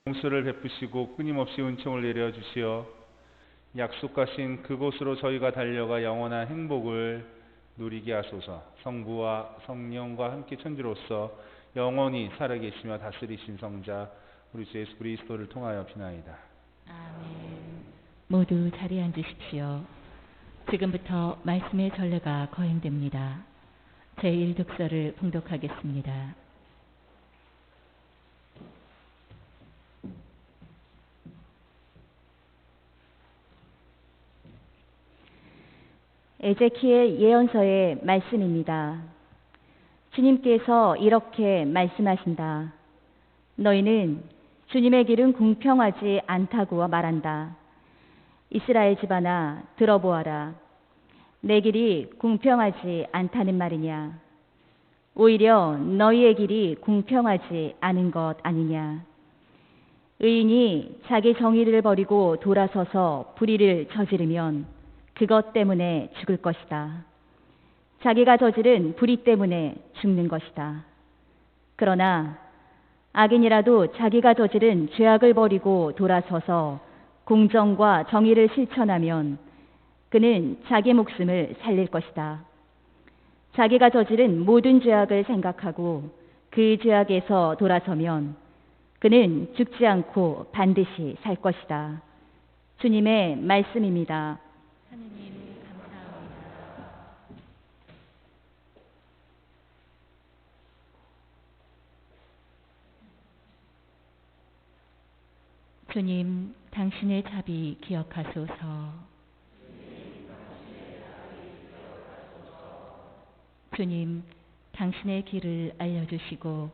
용서를 베푸시고 끊임없이 은총을 내려주시어 약속하신 그곳으로 저희가 달려가 영원한 행복을 누리게 하소서. 성부와 성령과 함께 천주로서 영원히 살아계시며 다스리신 성자 우리 주 예수 그리스도를 통하여 비나이다. 아멘. 모두 자리에 앉으십시오. 지금부터 말씀의 전례가 거행됩니다. 제1독서를 봉독하겠습니다. 에제키엘 예언서의 말씀입니다. 주님께서 이렇게 말씀하신다. 너희는 주님의 길은 공평하지 않다고 말한다. 이스라엘 집안아 들어보아라. 내 길이 공평하지 않다는 말이냐? 오히려 너희의 길이 공평하지 않은 것 아니냐? 의인이 자기 정의를 버리고 돌아서서 불의를 저지르면 그것 때문에 죽을 것이다. 자기가 저지른 불의 때문에 죽는 것이다. 그러나 악인이라도 자기가 저지른 죄악을 버리고 돌아서서 공정과 정의를 실천하면 그는 자기 목숨을 살릴 것이다. 자기가 저지른 모든 죄악을 생각하고 그 죄악에서 돌아서면 그는 죽지 않고 반드시 살 것이다. 주님의 말씀입니다. 하느님 감사합니다. 주님, 당신의 자비 기억하소서. 주님, 당신의 길을 알려주시고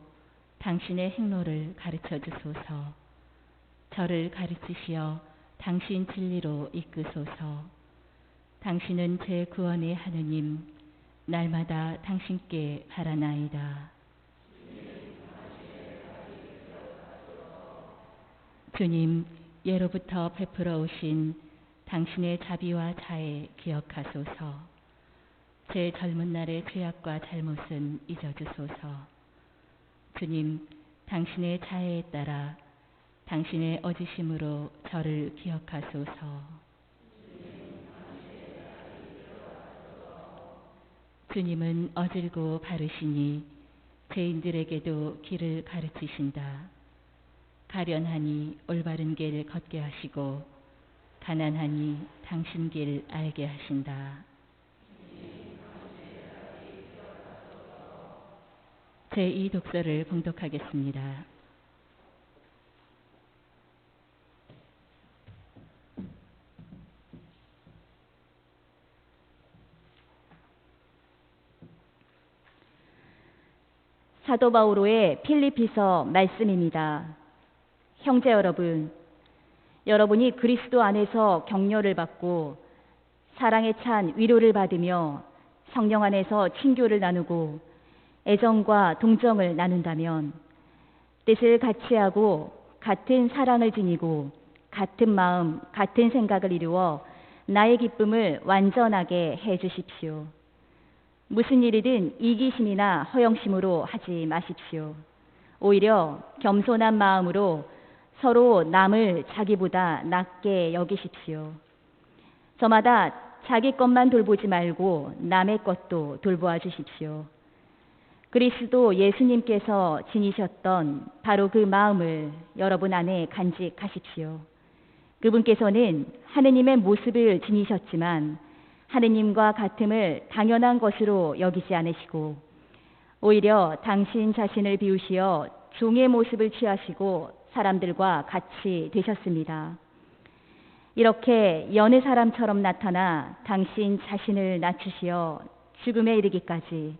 당신의 행로를 가르쳐 주소서. 저를 가르치시어 당신 진리로 이끄소서. 당신은 제 구원의 하느님, 날마다 당신께 바라나이다. 주님, 예로부터 베풀어 오신 당신의 자비와 자애 기억하소서. 제 젊은 날의 죄악과 잘못은 잊어주소서. 주님, 당신의 자애에 따라 당신의 어지심으로 저를 기억하소서. 주님은 어질고 바르시니 죄인들에게도 길을 가르치신다. 가련하니 올바른 길 걷게 하시고 가난하니 당신 길 알게 하신다. 제2독서를 봉독하겠습니다. 사도 바오로의 필리피서 말씀입니다. 형제 여러분, 여러분이 그리스도 안에서 격려를 받고 사랑에 찬 위로를 받으며 성령 안에서 친교를 나누고 애정과 동정을 나눈다면 뜻을 같이 하고 같은 사랑을 지니고 같은 마음, 같은 생각을 이루어 나의 기쁨을 완전하게 해 주십시오. 무슨 일이든 이기심이나 허영심으로 하지 마십시오. 오히려 겸손한 마음으로 서로 남을 자기보다 낮게 여기십시오. 저마다 자기 것만 돌보지 말고 남의 것도 돌보아 주십시오. 그리스도 예수님께서 지니셨던 바로 그 마음을 여러분 안에 간직하십시오. 그분께서는 하느님의 모습을 지니셨지만 하느님과 같음을 당연한 것으로 여기지 않으시고 오히려 당신 자신을 비우시어 종의 모습을 취하시고 사람들과 같이 되셨습니다. 이렇게 여느 사람처럼 나타나 당신 자신을 낮추시어 죽음에 이르기까지,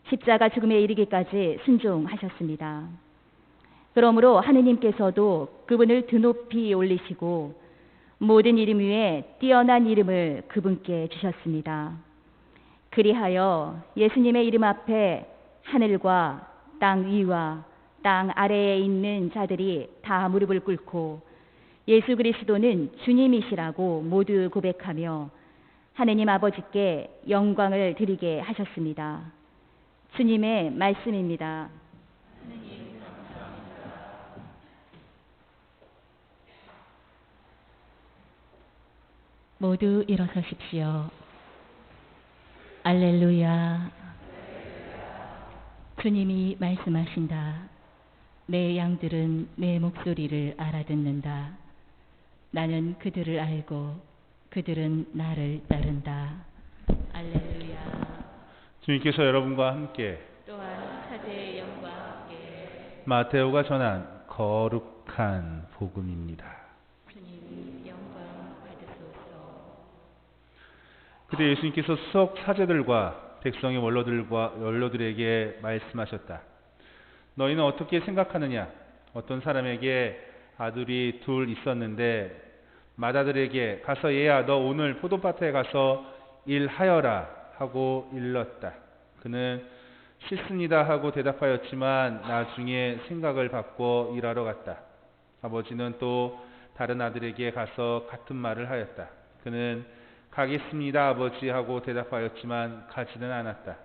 십자가 죽음에 이르기까지 순종하셨습니다. 그러므로 하느님께서도 그분을 드높이 올리시고 모든 이름 위에 뛰어난 이름을 그분께 주셨습니다. 그리하여 예수님의 이름 앞에 하늘과 땅 위와 땅 아래에 있는 자들이 다 무릎을 꿇고 예수 그리스도는 주님이시라고 모두 고백하며 하느님 아버지께 영광을 드리게 하셨습니다. 주님의 말씀입니다. 모두 일어서십시오. 알렐루야. 주님이 말씀하신다. 내 양들은 내 목소리를 알아듣는다. 나는 그들을 알고 그들은 나를 따른다. 알렐루야. 주님께서 여러분과 함께 또한 사제의 영과 함께 마테오가 전한 거룩한 복음입니다. 주님 영광 받으소서. 그때 예수님께서 수석 사제들과 백성의 원로들에게 말씀하셨다. 너희는 어떻게 생각하느냐? 어떤 사람에게 아들이 둘 있었는데 맏아들에게 가서 얘야 너 오늘 포도밭에 가서 일하여라 하고 일렀다. 그는 싫습니다 하고 대답하였지만 나중에 생각을 바꿔 일하러 갔다. 아버지는 또 다른 아들에게 가서 같은 말을 하였다. 그는 가겠습니다 아버지 하고 대답하였지만 가지는 않았다.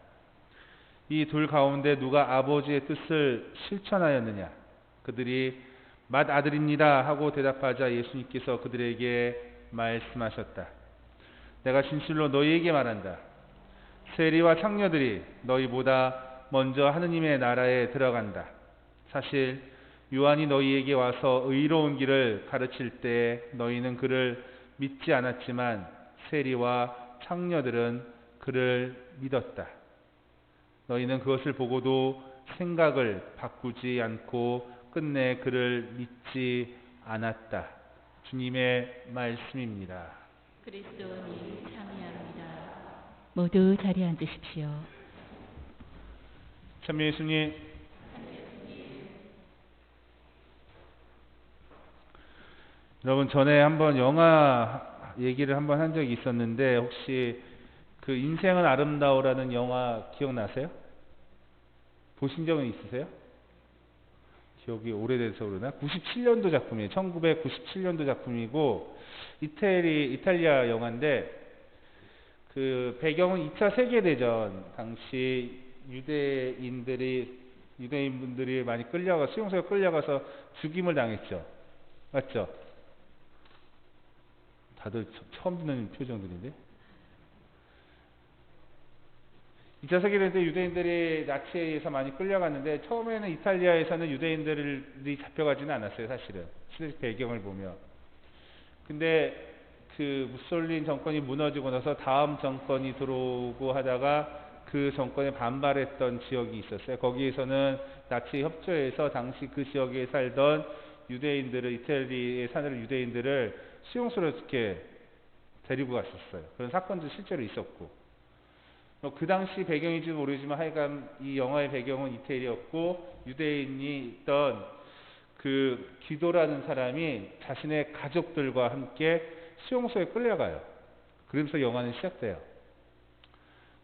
이 둘 가운데 누가 아버지의 뜻을 실천하였느냐? 그들이 맏아들입니다 하고 대답하자 예수님께서 그들에게 말씀하셨다. 내가 진실로 너희에게 말한다. 세리와 창녀들이 너희보다 먼저 하느님의 나라에 들어간다. 사실 요한이 너희에게 와서 의로운 길을 가르칠 때 너희는 그를 믿지 않았지만 세리와 창녀들은 그를 믿었다. 너희는 그것을 보고도 생각을 바꾸지 않고 끝내 그를 믿지 않았다. 주님의 말씀입니다. 그리스도님 참여합니다. 모두 자리에 앉으십시오. 참 예수님, 여러분 전에 한번 영화 얘기를 한번 한 적이 있었는데 혹시 그 인생은 아름다워라는 영화 기억나세요? 보신 적은 있으세요? 기억이 오래돼서 그러나? 97년도 작품이에요. 1997년도 작품이고 이탈리아 영화인데 그 배경은 2차 세계대전 당시 유대인분들이 많이 수용소에 끌려가서 죽임을 당했죠. 맞죠? 다들 처음 듣는 표정들인데. 2차 세계대전 때 유대인들이 나치에 의해서 많이 끌려갔는데 처음에는 이탈리아에서는 유대인들이 잡혀가지는 않았어요. 사실은 시대적 배경을 보면. 근데 그 무솔린 정권이 무너지고 나서 다음 정권이 들어오고 하다가 그 정권에 반발했던 지역이 있었어요. 거기에서는 나치 협조해서 당시 그 지역에 살던 유대인들을, 이태리에 사는 유대인들을 수용소로 이렇게 데리고 갔었어요. 그런 사건도 실제로 있었고. 그 당시 배경인지 모르지만 하여간 이 영화의 배경은 이태리였고 유대인이 있던 그 기도라는 사람이 자신의 가족들과 함께 수용소에 끌려가요. 그러면서 영화는 시작돼요.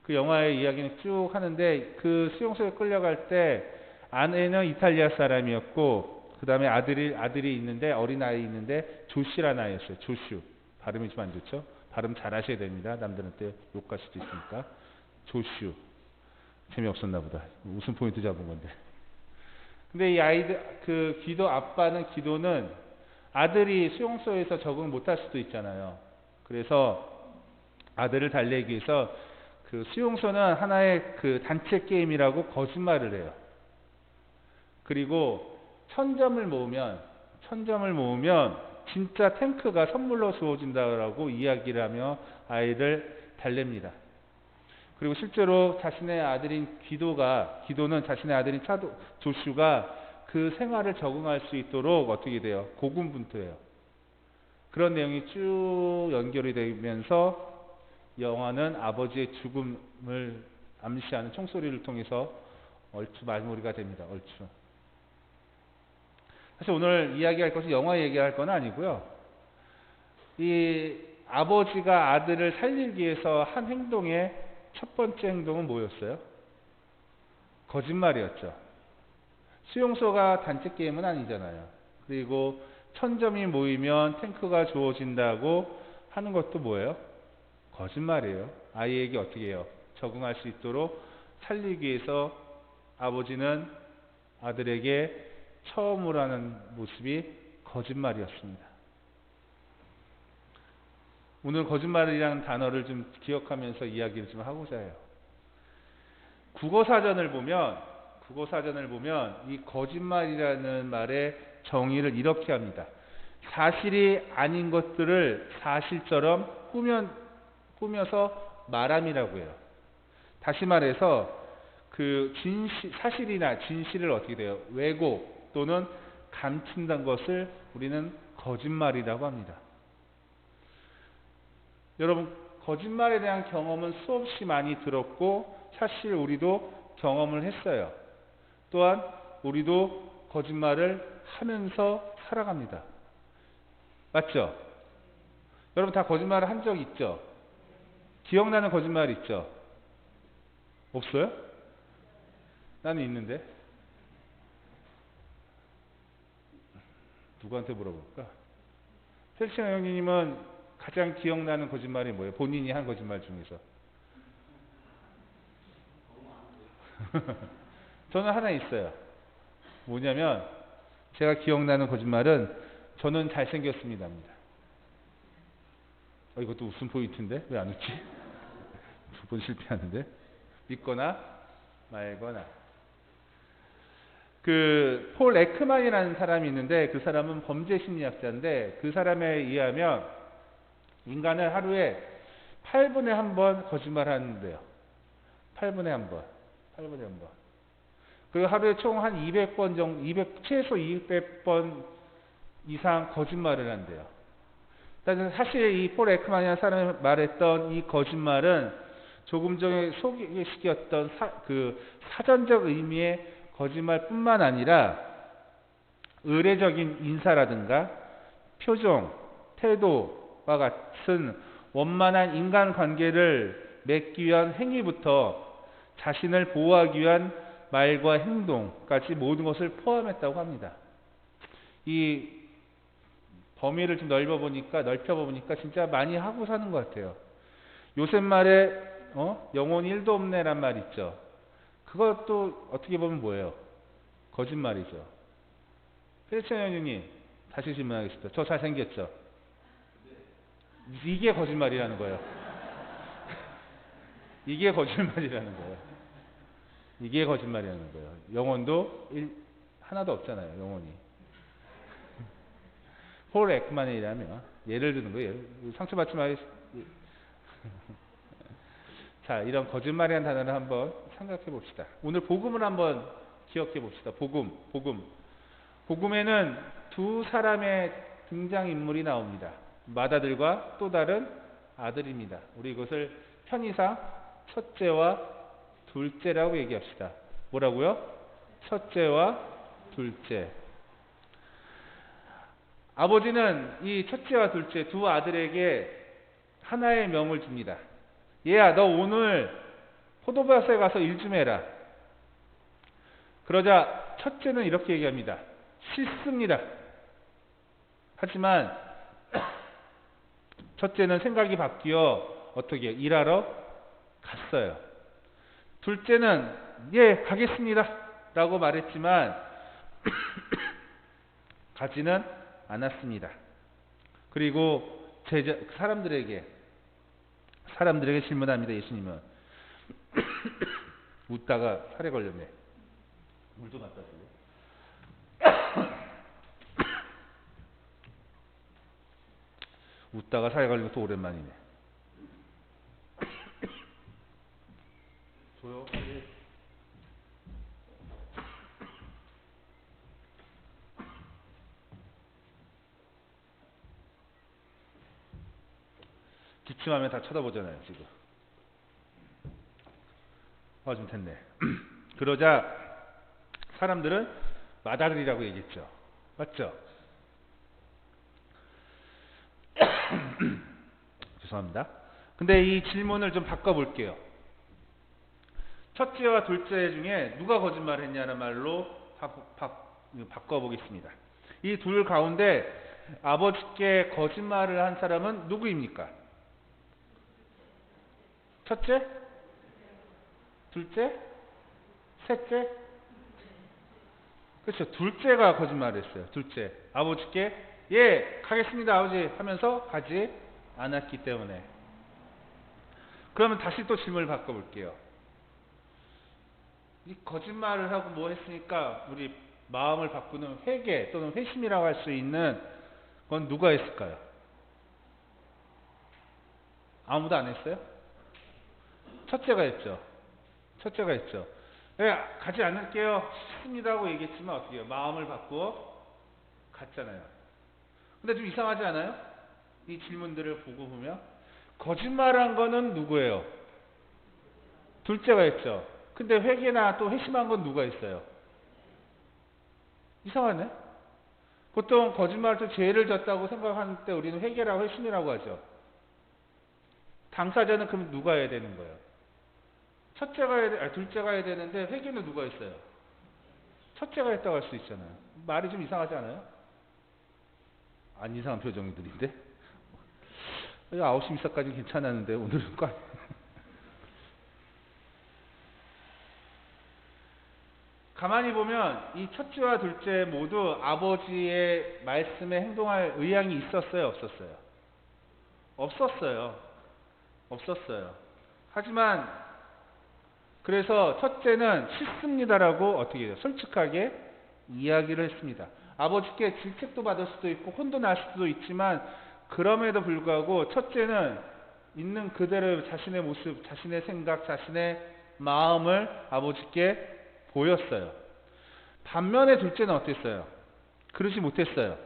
그 영화의 이야기는 쭉 하는데 그 수용소에 끌려갈 때 아내는 이탈리아 사람이었고 그 다음에 아들이 있는데 어린아이 있는데 조시라는 아이였어요. 조슈. 발음이 좀 안 좋죠? 발음 잘 하셔야 됩니다. 남들한테 욕할 수도 있으니까. 조슈. 재미없었나 보다. 웃음 포인트 잡은 건데. 근데 이 기도는 아들이 수용소에서 적응 못할 수도 있잖아요. 그래서 아들을 달래기 위해서 그 수용소는 하나의 그 단체 게임이라고 거짓말을 해요. 그리고 1000점을 모으면 진짜 탱크가 선물로 주어진다고 이야기를 하며 아이를 달랩니다. 그리고 실제로 자신의 아들인 기도는 자신의 아들인 조슈가 그 생활을 적응할 수 있도록 어떻게 돼요? 고군분투해요. 그런 내용이 쭉 연결이 되면서 영화는 아버지의 죽음을 암시하는 총소리를 통해서 얼추 마무리가 됩니다. 얼추. 사실 오늘 이야기할 것은 영화 얘기할 건 아니고요. 이 아버지가 아들을 살리기 위해서 한 행동의 첫 번째 행동은 뭐였어요? 거짓말이었죠. 수용소가 단체 게임은 아니잖아요. 그리고 1000점이 모이면 탱크가 주어진다고 하는 것도 뭐예요? 거짓말이에요. 아이에게 어떻게 해요? 적응할 수 있도록 살리기 위해서 아버지는 아들에게 처음으로 하는 모습이 거짓말이었습니다. 오늘 거짓말이라는 단어를 좀 기억하면서 이야기를 좀 하고자 해요. 국어사전을 보면 이 거짓말이라는 말의 정의를 이렇게 합니다. 사실이 아닌 것들을 사실처럼 꾸며서 말함이라고 해요. 다시 말해서 사실이나 진실을 어떻게 돼요? 왜곡 또는 감춘다는 것을 우리는 거짓말이라고 합니다. 여러분, 거짓말에 대한 경험은 수없이 많이 들었고 사실 우리도 경험을 했어요. 또한 우리도 거짓말을 하면서 살아갑니다. 맞죠? 여러분 다 거짓말을 한 적 있죠? 기억나는 거짓말 있죠? 없어요? 나는 있는데. 누구한테 물어볼까? 펠치나 형님은 가장 기억나는 거짓말이 뭐예요? 본인이 한 거짓말 중에서. 저는 하나 있어요. 뭐냐면 제가 기억나는 거짓말은 저는 잘생겼습니다입니다. 이것도 웃음 포인트인데 왜 안 웃지? 두 번 실패하는데. 믿거나 말거나. 폴 에크만이라는 사람이 있는데 그 사람은 범죄 심리학자인데 그 사람에 의하면 인간은 하루에 8분에 1번 거짓말하는데요. 8분에 1번. 그리고 하루에 총 한 200번 정도, 최소 200번 이상 거짓말을 한대요. 사실 이 폴 에크만이라는 사람이 말했던 이 거짓말은 조금 전에 소개시켰던 사전적 의미의 거짓말뿐만 아니라 의례적인 인사라든가 표정, 태도와 같은 원만한 인간관계를 맺기 위한 행위부터 자신을 보호하기 위한 말과 행동까지 모든 것을 포함했다고 합니다. 이 범위를 좀 넓혀보니까 진짜 많이 하고 사는 것 같아요. 요새 말에 영혼이 1도 없네란 말 있죠. 그것도 어떻게 보면 뭐예요? 거짓말이죠. 펠치나 형님 다시 질문하겠습니다. 저 잘생겼죠? 이게 거짓말이라는 거예요. 이게 거짓말이라는 거예요. 영혼도 하나도 없잖아요. 영혼이. 폴 에크만이라면 예를 드는 거예요. 상처받지 마요. 자, 이런 거짓말이라는 단어를 한번 생각해 봅시다. 오늘 복음을 한번 기억해 봅시다. 복음에는 두 사람의 등장인물이 나옵니다. 맏아들과 또 다른 아들입니다. 우리 이것을 편의상 첫째와 둘째라고 얘기합시다. 뭐라고요? 첫째와 둘째. 아버지는 이 첫째와 둘째 두 아들에게 하나의 명을 줍니다. 얘야, 너 오늘 포도밭에 가서 일 좀 해라. 그러자 첫째는 이렇게 얘기합니다. 싫습니다. 하지만 첫째는 생각이 바뀌어 어떻게 일하러 갔어요. 둘째는 예, 가겠습니다 라고 말했지만 가지는 않았습니다. 그리고 사람들에게 질문합니다. 예수님은 웃다가 살에 걸렸네. 물 좀 갖다 줄래? 웃다가 살에 걸린 것도 오랜만이네. 조용히. 기침하면 다 쳐다보잖아요, 지금. 좀 됐네. 그러자 사람들은 맏아들이라고 얘기했죠. 맞죠? 죄송합니다. 근데 이 질문을 좀 바꿔볼게요. 첫째와 둘째 중에 누가 거짓말을 했냐는 말로 바꿔보겠습니다. 이 둘 가운데 아버지께 거짓말을 한 사람은 누구입니까? 첫째? 둘째? 셋째? 그렇죠. 둘째가 거짓말을 했어요. 둘째. 아버지께 예, 가겠습니다 아버지 하면서 가지 않았기 때문에. 그러면 다시 또 질문을 바꿔볼게요. 이 거짓말을 하고 뭐 했으니까 우리 마음을 바꾸는 회개 또는 회심이라고 할 수 있는 건 누가 했을까요? 아무도 안 했어요? 첫째가 했죠. 첫째가 했죠. 네, 가지 않을게요. 싫습니다고 얘기했지만 어떻게 해요? 마음을 바꾸어 갔잖아요. 근데 좀 이상하지 않아요? 이 질문들을 보고 보면 거짓말한 거는 누구예요? 둘째가 했죠. 근데 회개나 또 회심한 건 누가 했어요? 이상하네. 보통 거짓말도 죄를 졌다고 생각하는 때 우리는 회개라고 회심이라고 하죠. 당사자는 그럼 누가 해야 되는 거예요? 첫째가 해야 둘째가 해야 되는데 회개는 누가 했어요? 첫째가 했다고 할 수 있잖아요. 말이 좀 이상하지 않아요? 안 이상한 표정들인데? 9시 미사까지 괜찮았는데 오늘은 꽉. 가만히 보면 이 첫째와 둘째 모두 아버지의 말씀에 행동할 의향이 있었어요? 없었어요? 없었어요. 없었어요. 하지만 그래서 첫째는 싫습니다라고 어떻게 해요? 솔직하게 이야기를 했습니다. 아버지께 질책도 받을 수도 있고 혼도 날 수도 있지만 그럼에도 불구하고 첫째는 있는 그대로 자신의 모습, 자신의 생각, 자신의 마음을 아버지께 보였어요. 반면에 둘째는 어땠어요? 그러지 못했어요.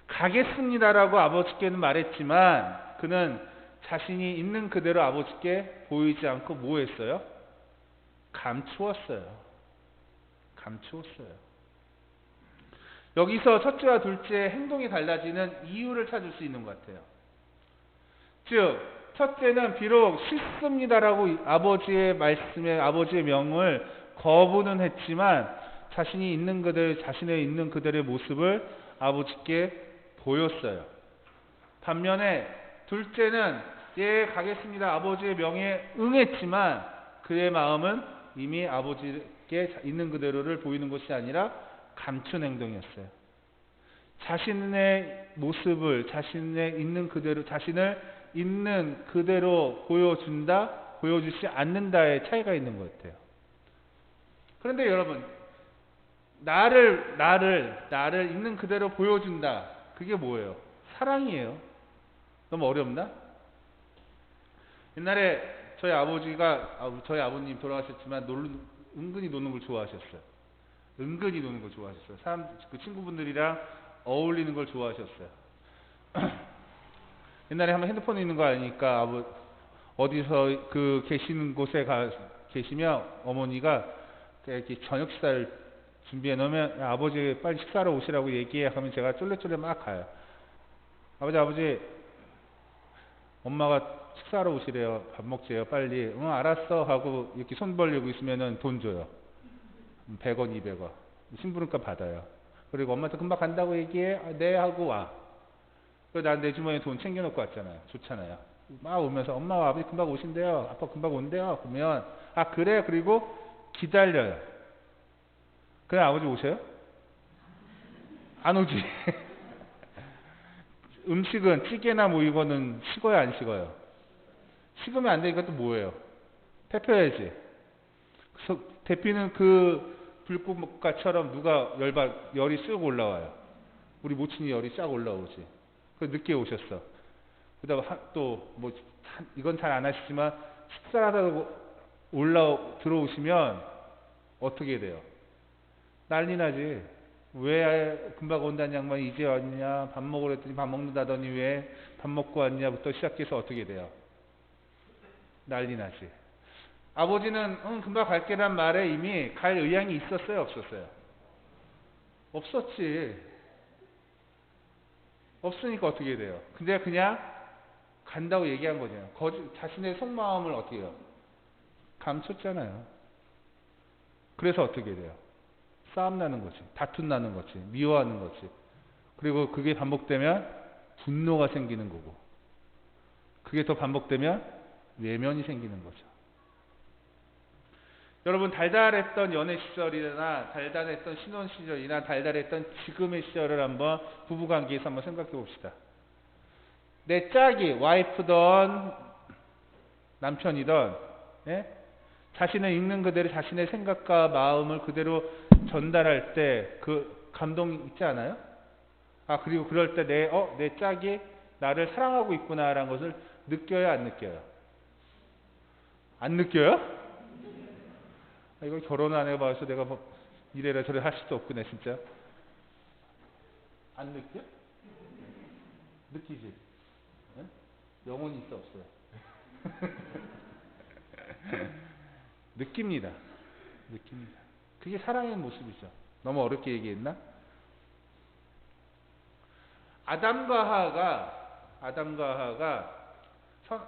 가겠습니다라고 아버지께는 말했지만 그는 자신이 있는 그대로 아버지께 보이지 않고 뭐 했어요? 감추었어요. 감추었어요. 여기서 첫째와 둘째의 행동이 달라지는 이유를 찾을 수 있는 것 같아요. 즉, 첫째는 비록 싫습니다라고 아버지의 말씀에 아버지의 명을 거부는 했지만 자신이 있는 그대로 자신의 있는 그대로의 모습을 아버지께 보였어요. 반면에 둘째는 예 가겠습니다 아버지의 명에 응했지만 그의 마음은 이미 아버지께 있는 그대로를 보이는 것이 아니라 감춘 행동이었어요. 자신의 모습을 자신의 있는 그대로 자신을 있는 그대로 보여주지 않는다의 차이가 있는 것 같아요. 그런데 여러분, 나를 있는 그대로 보여준다. 그게 뭐예요? 사랑이에요. 너무 어렵나? 옛날에 저희 아버님 돌아가셨지만 은근히 노는 걸 좋아하셨어요. 은근히 노는 걸 좋아하셨어요. 그 친구분들이랑 어울리는 걸 좋아하셨어요. 옛날에 한번 핸드폰에 있는 거 아니까 어디서 계시는 곳에 계시면 어머니가 이렇게 저녁 식사를 준비해 놓으면 아버지 빨리 식사하러 오시라고 얘기해 하면 제가 쫄래쫄래 막 가요. 아버지 엄마가 식사하러 오시래요. 밥 먹재요. 빨리. 응 알았어 하고 이렇게 손 벌리고 있으면은 돈 줘요. 100원 200원 심부름값 받아요. 그리고 엄마한테 금방 간다고 얘기해. 네 하고 와. 그리고 난 내 주머니에 돈 챙겨놓고 왔잖아요. 좋잖아요. 막 오면서 엄마 아버지 금방 오신대요. 아빠 금방 온대요. 그러면 그래. 그리고 기다려요. 그냥 아버지 오셔요? 안 오지. 음식은 찌개나 뭐 이거는 식어요 안 식어요? 식으면 안 되니까 또 뭐예요? 데펴야지. 그래서 데피는 그 불꽃가처럼 누가 열이 쓱 올라와요. 우리 모친이 열이 쫙 올라오지. 그 늦게 오셨어. 그다음 또 뭐 이건 잘 안 하시지만 식사하다가 들어오시면 어떻게 돼요? 난리 나지. 왜 금방 온다는 양반이 이제 왔냐? 밥 먹으러 했더니 밥 먹는다더니 왜 밥 먹고 왔냐부터 시작해서 어떻게 돼요? 난리 나지. 아버지는 금방 갈게란 말에 이미 갈 의향이 있었어요? 없었어요? 없었지. 없으니까 어떻게 돼요? 근데 그냥 간다고 얘기한 거잖아요. 자신의 속마음을 어떻게 해요? 감췄잖아요. 그래서 어떻게 돼요? 싸움 나는 거지. 다툼 나는 거지. 미워하는 거지. 그리고 그게 반복되면 분노가 생기는 거고. 그게 더 반복되면 외면이 생기는 거죠. 여러분 달달했던 연애 시절이나 달달했던 신혼 시절이나 달달했던 지금의 시절을 한번 부부관계에서 한번 생각해 봅시다. 내 짝이 와이프든 남편이든 예? 자신을 있는 그대로 자신의 생각과 마음을 그대로 전달할 때 그 감동이 있지 않아요? 아, 그리고 그럴 때 내 짝이 나를 사랑하고 있구나라는 것을 느껴요, 안 느껴요? 안 느껴요? 아, 이거 결혼 안 해봐서 내가 뭐 이래라 저래 할 수도 없구나, 진짜. 안 느껴? 느끼지? 예? 영혼이 있어, 없어요? 느낍니다. 느낍니다. 그게 사랑의 모습이죠. 너무 어렵게 얘기했나? 아담과 하와가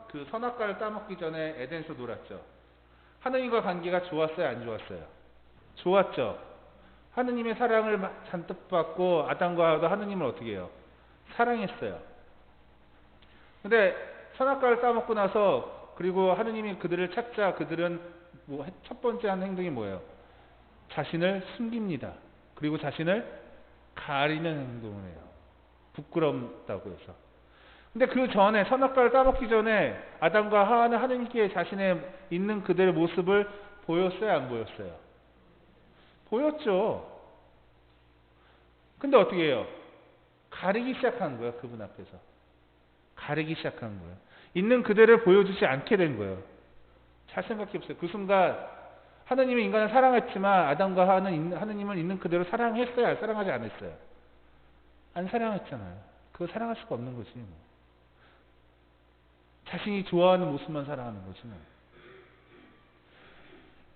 그 선악과를 따먹기 전에 에덴에서 놀았죠. 하느님과 관계가 좋았어요, 안 좋았어요? 좋았죠. 하느님의 사랑을 잔뜩 받고 아담과 하와도 하느님을 어떻게 해요? 사랑했어요. 근데 선악과를 따먹고 나서 그리고 하느님이 그들을 찾자 그들은 첫 번째 한 행동이 뭐예요? 자신을 숨깁니다. 그리고 자신을 가리는 행동을 해요. 부끄럽다고 해서. 근데 그 전에 선악과를 따먹기 전에 아담과 하와는 하느님께 자신의 있는 그들의 모습을 보였어요, 안 보였어요? 보였죠. 근데 어떻게 해요? 가리기 시작한 거예요, 그분 앞에서. 가리기 시작한 거예요. 있는 그대를 보여주지 않게 된 거예요. 잘 생각해 보세요. 그 순간 하느님이 인간을 사랑했지만 아담과 하와는 하느님을 있는 그대로 사랑했어요? 사랑하지 않았어요? 안 사랑했잖아요. 그거 사랑할 수가 없는 거지. 뭐. 자신이 좋아하는 모습만 사랑하는 거지. 뭐.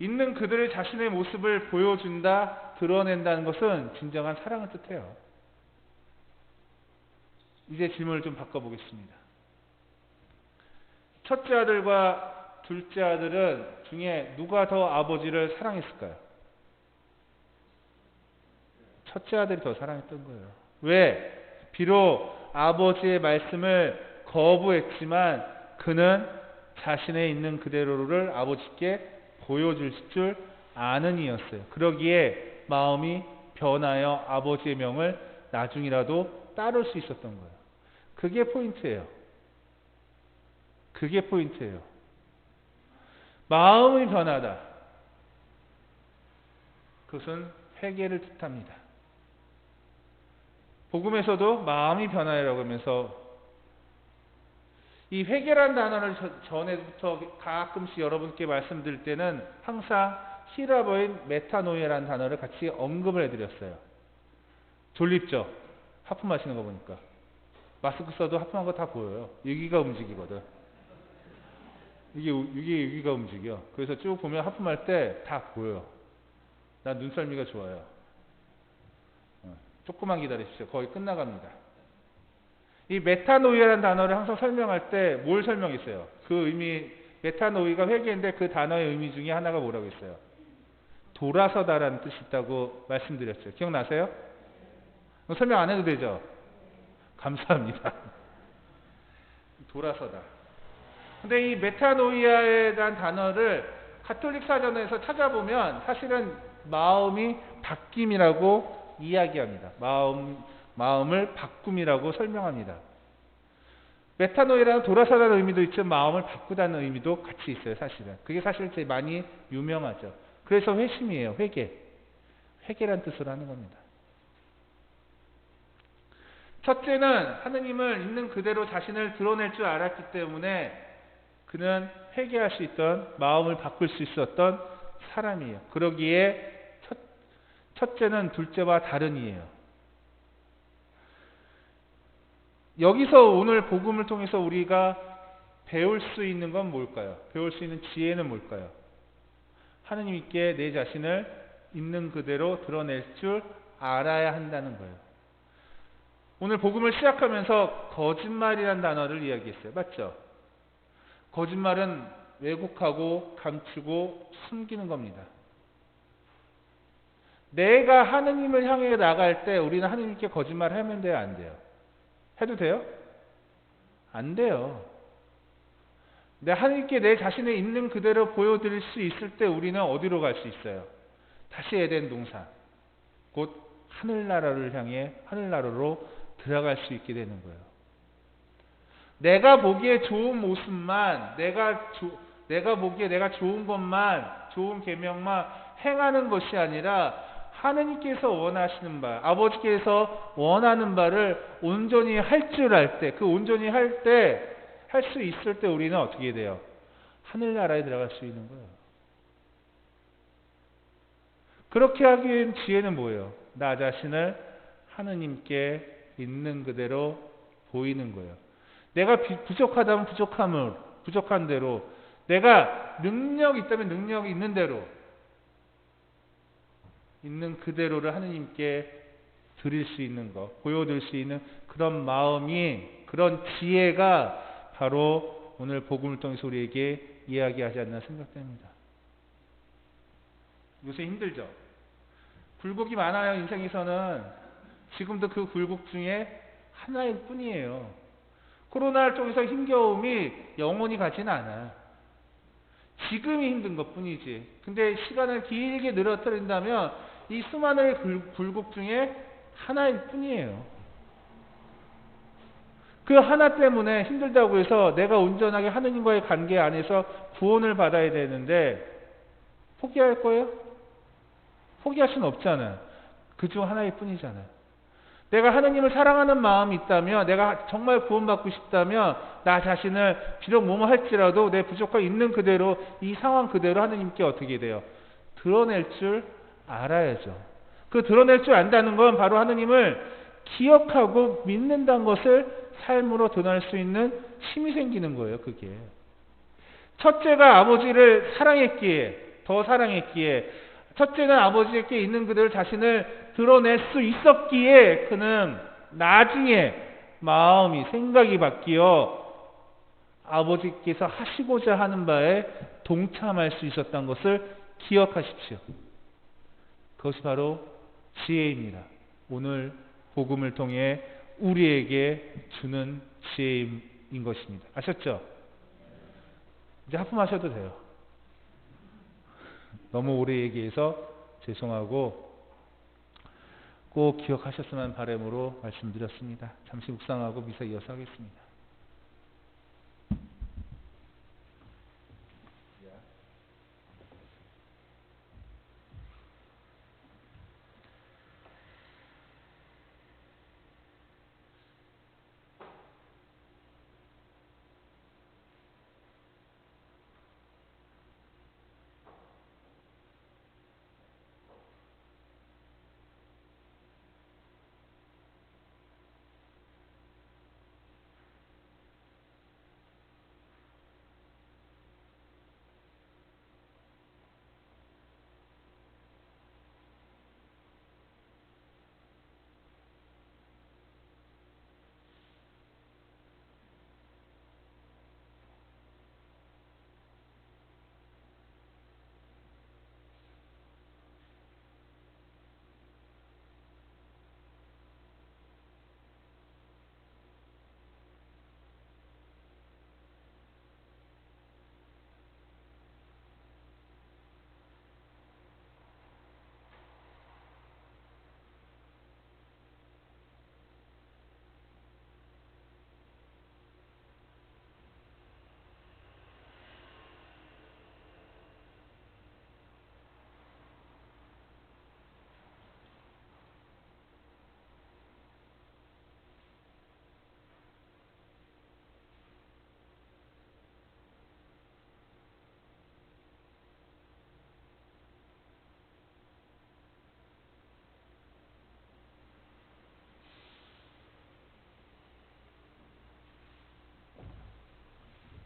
있는 그들의 자신의 모습을 보여준다, 드러낸다는 것은 진정한 사랑을 뜻해요. 이제 질문을 좀 바꿔보겠습니다. 첫째 아들과 둘째 아들은 중에 누가 더 아버지를 사랑했을까요? 첫째 아들이 더 사랑했던 거예요. 왜? 비록 아버지의 말씀을 거부했지만 그는 자신의 있는 그대로를 아버지께 보여줄 줄 아는 이였어요. 그러기에 마음이 변하여 아버지의 명을 나중이라도 따를 수 있었던 거예요. 그게 포인트예요. 그게 포인트예요. 마음이 변하다. 그것은 회개를 뜻합니다. 복음에서도 마음이 변하여라고 하면서 이 회개라는 단어를 전에부터 가끔씩 여러분께 말씀드릴 때는 항상 히라보인 메타노이라는 단어를 같이 언급을 해드렸어요. 졸립죠? 하품하시는 거 보니까. 마스크 써도 하품한 거 다 보여요. 여기가 움직이거든. 이게 여기가 움직여. 그래서 쭉 보면 하품할 때 다 보여요. 난 눈썰미가 좋아요. 조금만 기다리십시오. 거의 끝나갑니다. 이 메타노이라는 단어를 항상 설명할 때 뭘 설명했어요? 그 의미, 메타노이가 회개인데 그 단어의 의미 중에 하나가 뭐라고 했어요? 돌아서다라는 뜻이 있다고 말씀드렸죠. 기억나세요? 설명 안 해도 되죠? 감사합니다. 돌아서다. 근데 이 메타노이아에 대한 단어를 가톨릭 사전에서 찾아보면 사실은 마음이 바뀜이라고 이야기합니다. 마음을 바꿈이라고 설명합니다. 메타노이라는 돌아서다는 의미도 있지만 마음을 바꾸다는 의미도 같이 있어요. 사실은. 그게 사실 제일 많이 유명하죠. 그래서 회심이에요. 회개. 회개란 뜻으로 하는 겁니다. 첫째는 하느님을 있는 그대로 자신을 드러낼 줄 알았기 때문에 그는 회개할 수 있던, 마음을 바꿀 수 있었던 사람이에요. 그러기에 첫째는 둘째와 다른 이에요. 여기서 오늘 복음을 통해서 우리가 배울 수 있는 건 뭘까요? 배울 수 있는 지혜는 뭘까요? 하느님께 내 자신을 있는 그대로 드러낼 줄 알아야 한다는 거예요. 오늘 복음을 시작하면서 거짓말이라는 단어를 이야기했어요. 맞죠? 거짓말은 왜곡하고 감추고 숨기는 겁니다. 내가 하느님을 향해 나갈 때 우리는 하느님께 거짓말을 하면 돼요? 안 돼요? 해도 돼요? 안 돼요. 내 하느님께 내 자신의 있는 그대로 보여드릴 수 있을 때 우리는 어디로 갈 수 있어요? 다시 에덴 동산, 곧 하늘나라를 향해 하늘나라로 들어갈 수 있게 되는 거예요. 내가 보기에 좋은 모습만, 내가 보기에 내가 좋은 것만, 좋은 계명만 행하는 것이 아니라 하느님께서 원하시는 바, 아버지께서 원하는 바를 온전히 할 줄 알 때, 그 온전히 할 때, 할 수 있을 때 우리는 어떻게 돼요? 하늘나라에 들어갈 수 있는 거예요. 그렇게 하기 위한 지혜는 뭐예요? 나 자신을 하느님께 있는 그대로 보이는 거예요. 내가 부족하다면 부족한 대로, 내가 능력이 있다면 능력이 있는 대로, 있는 그대로를 하느님께 드릴 수 있는 것, 보여드릴 수 있는 그런 마음이, 그런 지혜가 바로 오늘 복음을 통해서 우리에게 이야기하지 않나 생각됩니다. 요새 힘들죠? 굴곡이 많아요. 인생에서는 지금도 그 굴곡 중에 하나일 뿐이에요. 코로나를 통해서 힘겨움이 영원히 가지는 않아요. 지금이 힘든 것 뿐이지. 근데 시간을 길게 늘어뜨린다면 이 수많은 굴곡 중에 하나일 뿐이에요. 그 하나 때문에 힘들다고 해서 내가 온전하게 하느님과의 관계 안에서 구원을 받아야 되는데 포기할 거예요? 포기할 수는 없잖아요. 그중 하나일 뿐이잖아요. 내가 하느님을 사랑하는 마음이 있다면, 내가 정말 구원받고 싶다면 나 자신을 비록 뭐뭐 할지라도 내 부족함이 있는 그대로, 이 상황 그대로 하느님께 어떻게 돼요? 드러낼 줄 알아야죠. 그 드러낼 줄 안다는 건 바로 하느님을 기억하고 믿는다는 것을 삶으로 드러낼 수 있는 힘이 생기는 거예요. 그게 첫째가 아버지를 사랑했기에, 더 사랑했기에, 첫째는 아버지께 있는 그대로 자신을 드러낼 수 있었기에 그는 나중에 마음이, 생각이 바뀌어 아버지께서 하시고자 하는 바에 동참할 수 있었던 것을 기억하십시오. 그것이 바로 지혜입니다. 오늘 복음을 통해 우리에게 주는 지혜인 것입니다. 아셨죠? 이제 하품하셔도 돼요. 너무 오래 얘기해서 죄송하고 꼭 기억하셨으면 바람으로 말씀드렸습니다. 잠시 묵상하고 미사 이어서 하겠습니다.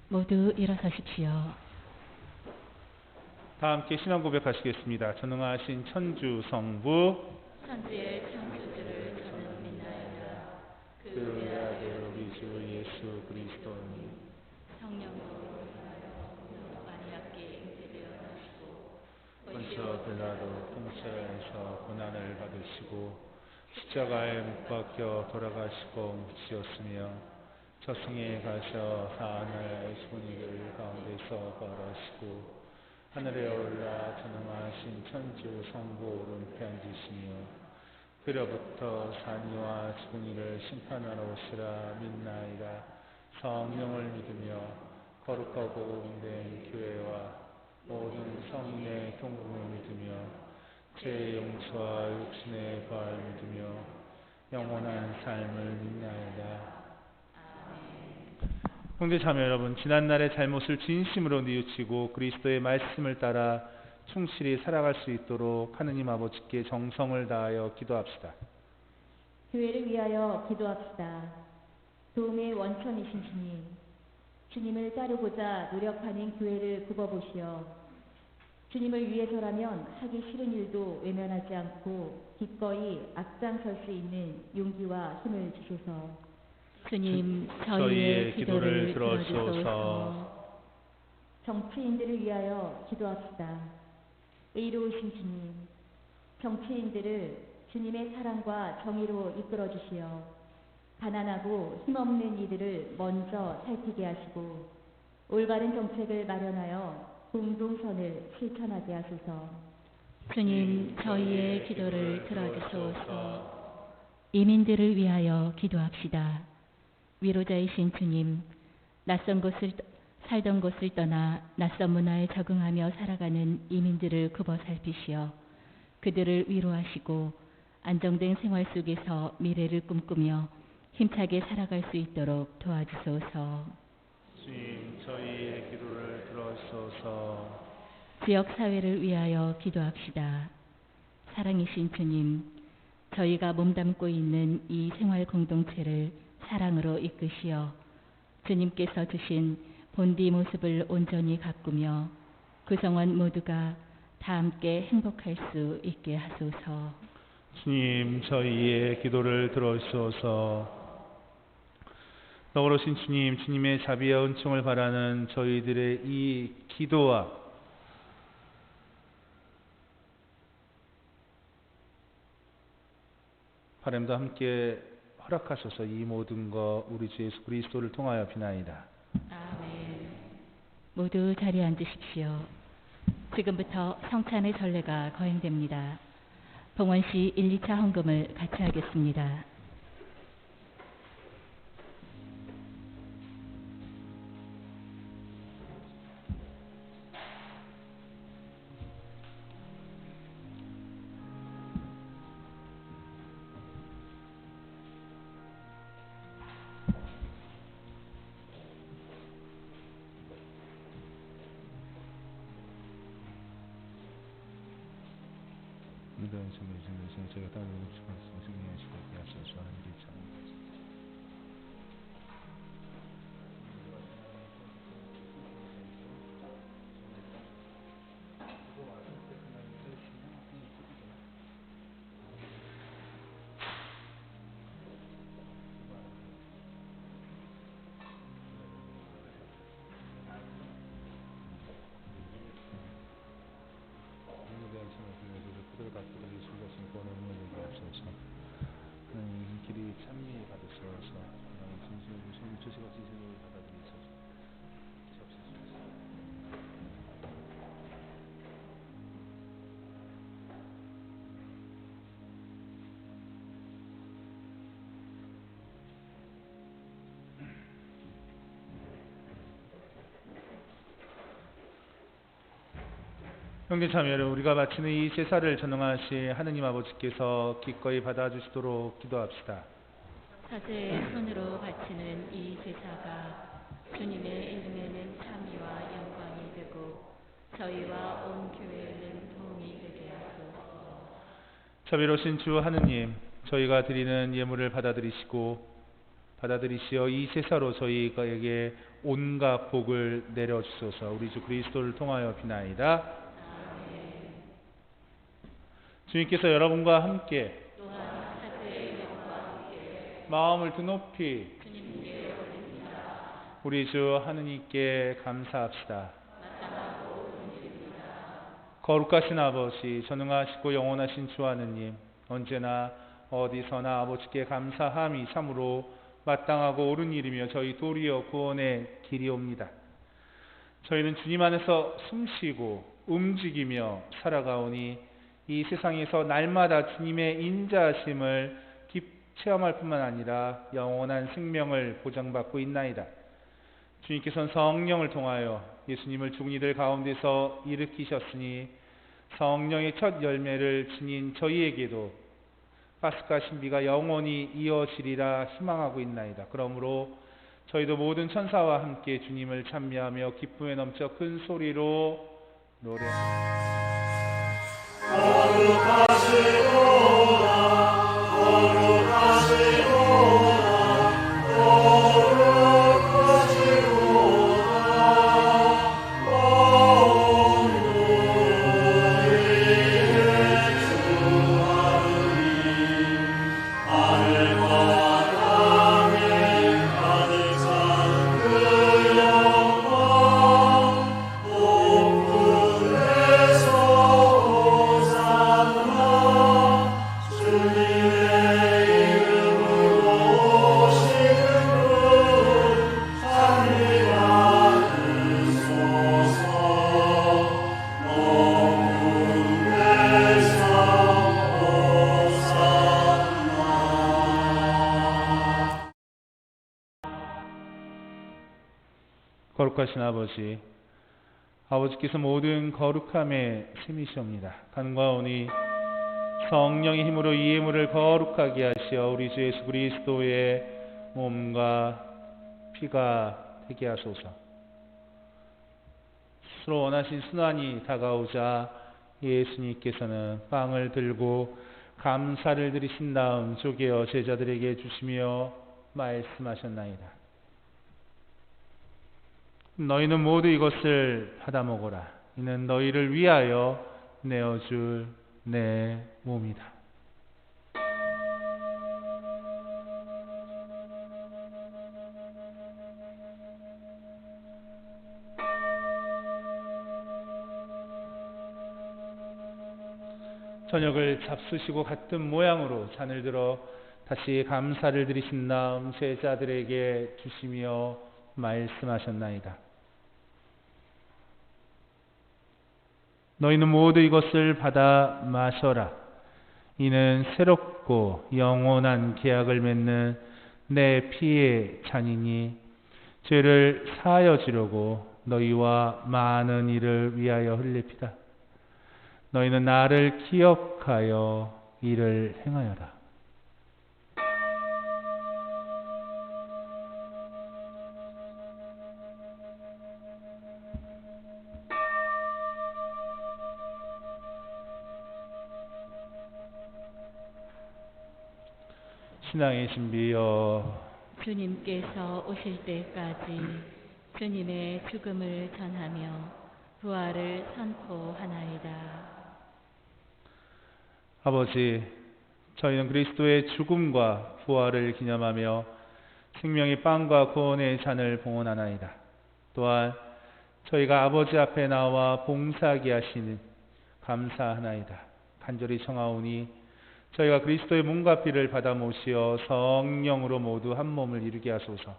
모두 일어서십시오. 다 함께 신앙 고백하시겠습니다. 전능하신 천주 성부, 천주의 창조주를 저는 믿나이다. 그 외아들 우리 주 예수 그리스도니 성령으로 인하여 마리아께 잉태되어 나시고 본처 빌라도 통치하에서 고난을 받으시고 십자가에 못 박혀 돌아가시고 묻히셨으며 저승에 가셔 사하늘 손익을 가운데서 벌하시고 하늘에 올라 전능하신 천주 성부 오른편 앉으시며 그로부터 산이와 죽은 이를 심판하러 오시라 믿나이다. 성령을 믿으며 거룩하고 된 교회와 모든 성인의 통곡을 믿으며 죄의 용서와 육신의 부활을 믿으며 영원한 삶을 믿나이다. 형제 자매 여러분, 지난날의 잘못을 진심으로 뉘우치고 그리스도의 말씀을 따라 충실히 살아갈 수 있도록 하느님 아버지께 정성을 다하여 기도합시다. 교회를 위하여 기도합시다. 도움의 원천이신 주님, 주님을 따르고자 노력하는 교회를 굽어보시어 주님을 위해서라면 하기 싫은 일도 외면하지 않고 기꺼이 앞장설 수 있는 용기와 힘을 주소서. 주님, 저희의 기도를 들어주소서. 정치인들을 위하여 기도합시다. 의로우신 주님, 정치인들을 주님의 사랑과 정의로 이끌어 주시어 가난하고 힘없는 이들을 먼저 살피게 하시고 올바른 정책을 마련하여 공동선을 실천하게 하소서. 주님, 저희의 기도를 들어주소서. 이민들을 위하여 기도합시다. 위로자이신 주님, 살던 곳을 떠나 낯선 문화에 적응하며 살아가는 이민들을 굽어 살피시어 그들을 위로하시고 안정된 생활 속에서 미래를 꿈꾸며 힘차게 살아갈 수 있도록 도와주소서. 주님, 저희의 기도를 들어주소서. 지역사회를 위하여 기도합시다. 사랑이신 주님, 저희가 몸담고 있는 이 생활 공동체를 사랑으로 이끄시어 주님께서 주신 본디 모습을 온전히 가꾸며 구성원 모두가 다 함께 행복할 수 있게 하소서. 주님, 저희의 기도를 들어주소서. 너그러신 주님, 주님의 자비와 은총을 바라는 저희들의 이 기도와 바람도 함께 허락하소서. 이 모든 것 우리 주 예수 그리스도를 통하여 비나이다. 아멘. 모두 자리에 앉으십시오. 지금부터 성찬의 전례가 거행됩니다. 봉헌시 1, 2차 헌금을 같이 하겠습니다. 이런 점을 제가 따르는 것을 승리하시고 하소서. 길이 찬미 받으소서. 진심으로 주시고 진심으로 받아들이소서. 형제 자매를 우리가 바치는 이 제사를 전능하신 하느님 아버지께서 기꺼이 받아주시도록 기도합시다. 사제의 손으로 바치는 이 제사가 주님의 이름에는 참미와 영광이 되고 저희와 온 교회에는 도움이 되게 하소서. 자비로우신 주 하느님, 저희가 드리는 예물을 받아들이시어 이 제사로 저희에게 온갖 복을 내려주소서. 우리 주 그리스도를 통하여 비나이다. 주님께서 여러분과 함께 또한 사제의 영과 함께 마음을 드높이 주님께 올립니다. 우리 주 하느님께 감사합시다. 거룩하신 아버지, 전능하시고 영원하신 주 하느님, 언제나 어디서나 아버지께 감사함이 참으로 마땅하고 옳은 일이며 저희 도리어 구원의 길이옵니다. 저희는 주님 안에서 숨쉬고 움직이며 살아가오니 이 세상에서 날마다 주님의 인자하심을 체험할 뿐만 아니라 영원한 생명을 보장받고 있나이다. 주님께서는 성령을 통하여 예수님을 죽은 이들 가운데서 일으키셨으니 성령의 첫 열매를 지닌 저희에게도 파스카 신비가 영원히 이어지리라 희망하고 있나이다. 그러므로 저희도 모든 천사와 함께 주님을 찬미하며 기쁨에 넘쳐 큰 소리로 노래. 거룩하신 아버지, 아버지께서 모든 거룩함의 셈이시옵니다. 간과하오니 성령의 힘으로 이 예물을 거룩하게 하시어 우리 주 예수 그리스도의 몸과 피가 되게 하소서. 스스로 원하신 순환이 다가오자 예수님께서는 빵을 들고 감사를 드리신 다음 쪼개어 제자들에게 주시며 말씀하셨나이다. 너희는 모두 이것을 받아 먹어라. 이는 너희를 위하여 내어줄 내 몸이다. 저녁을 잡수시고 같은 모양으로 잔을 들어 다시 감사를 드리신 다음 제자들에게 주시며 말씀하셨나이다. 너희는 모두 이것을 받아 마셔라. 이는 새롭고 영원한 계약을 맺는 내 피의 잔이니 죄를 사하여 주려고 너희와 많은 이를 위하여 흘릴 피다. 너희는 나를 기억하여 이를 행하여라. 신앙의 신비여, 주님께서 오실 때까지 주님의 죽음을 전하며 부활을 선포하나이다. 아버지, 저희는 그리스도의 죽음과 부활을 기념하며 생명의 빵과 구원의 잔을 봉헌하나이다. 또한 저희가 아버지 앞에 나와 봉사하게 하시는 감사하나이다. 간절히 청하오니 저희가 그리스도의 몸과 피를 받아 모시어 성령으로 모두 한 몸을 이루게 하소서.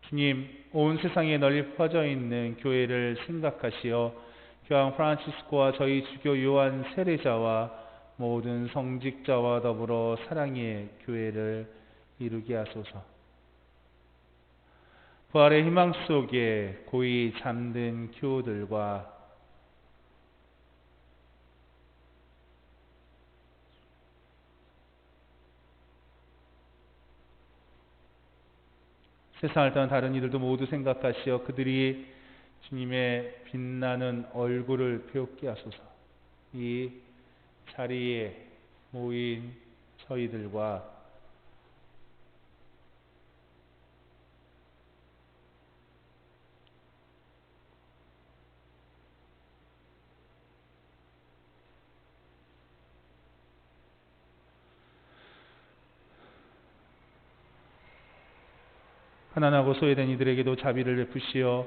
주님, 온 세상에 널리 퍼져 있는 교회를 생각하시어 교황 프란치스코와 저희 주교 요한 세례자와 모든 성직자와 더불어 사랑의 교회를 이루게 하소서. 부활의 희망 속에 고이 잠든 교우들과 세상을 떠난 다른 이들도 모두 생각하시어 그들이 주님의 빛나는 얼굴을 배우게 하소서. 이 자리에 모인 저희들과 가난하고 소외된 이들에게도 자비를 베푸시어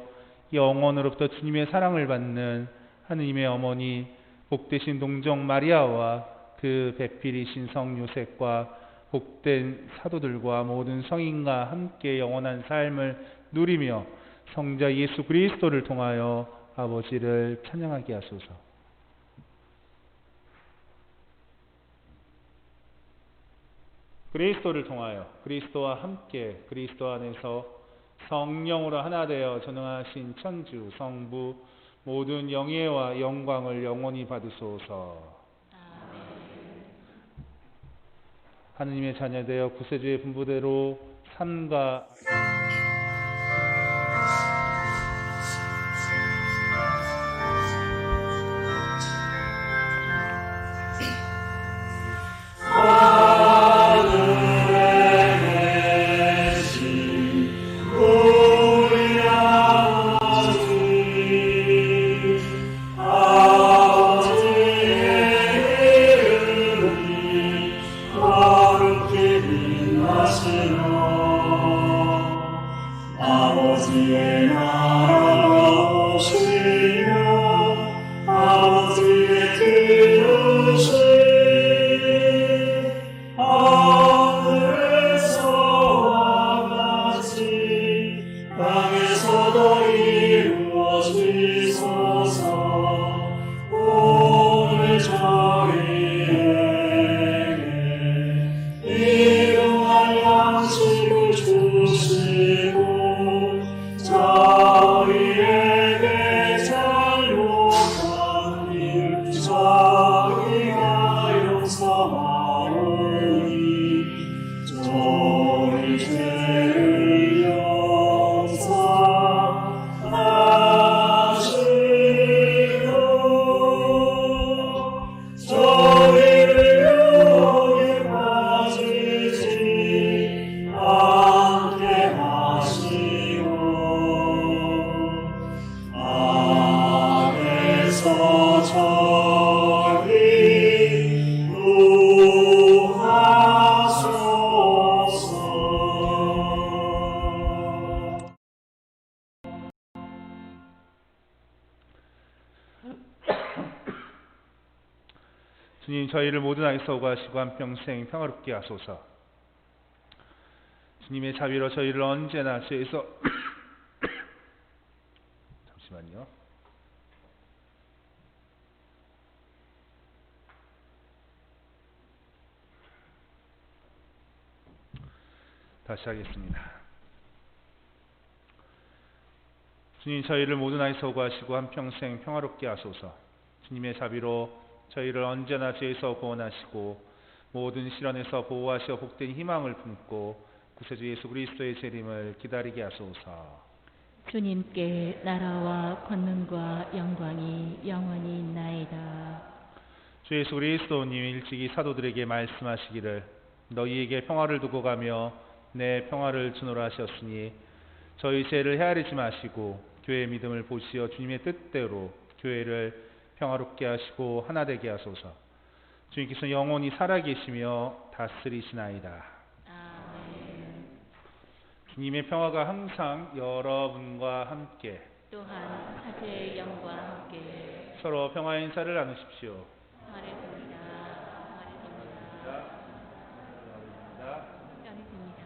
영원으로부터 주님의 사랑을 받는 하느님의 어머니 복되신 동정 마리아와 그 배필이신 성 요셉과 복된 사도들과 모든 성인과 함께 영원한 삶을 누리며 성자 예수 그리스도를 통하여 아버지를 찬양하게 하소서. 그리스도를 통하여 그리스도와 함께 그리스도 안에서 성령으로 하나 되어 전능하신 천주 성부 모든 영예와 영광을 영원히 받으소서. 하느님의 자녀되어 구세주의 분부대로 삶과 아버지의 나라가 오시며 아버지의 뜻이 하늘에서와 같이 땅에서도 이루어지소서. 오늘 저희에게 일용할 양식을 주시고 저희에게 잘못한 일 저희가 용서하오니 저희 죄를 용서하시고 저희를 유혹에 빠지지 않게 하시고 악에서 저희 구하소서. 주님 저희를 모든 악에서 구하시고 한평생 평화롭게 하소서. 주님의 자비로 저희를 언제나 죄에서 잠시만요. 다시 하겠습니다. 주님 저희를 모든 악에서 구하시고 한평생 평화롭게 하소서. 주님의 자비로 저희를 언제나 죄에서 구원하시고 모든 시련에서 보호하시어 복된 희망을 품고 구세주 예수 그리스도의 재림을 기다리게 하소서. 주님께 나라와 권능과 영광이 영원히 있나이다. 주 예수 그리스도님 일찍이 사도들에게 말씀하시기를 너희에게 평화를 두고 가며 내 평화를 주노라 하셨으니 저희 죄를 헤아리지 마시고 교회의 믿음을 보시어 주님의 뜻대로 교회를 평화롭게 하시고 하나 되게 하소서. 주님께서 영원히 살아계시며 다스리시나이다. 아멘. 주님의 평화가 항상 여러분과 함께 또한 사제의 영과 함께 서로 평화의 인사를 나누십시오. 말해줍니다. 말해줍니다. 말해줍니다.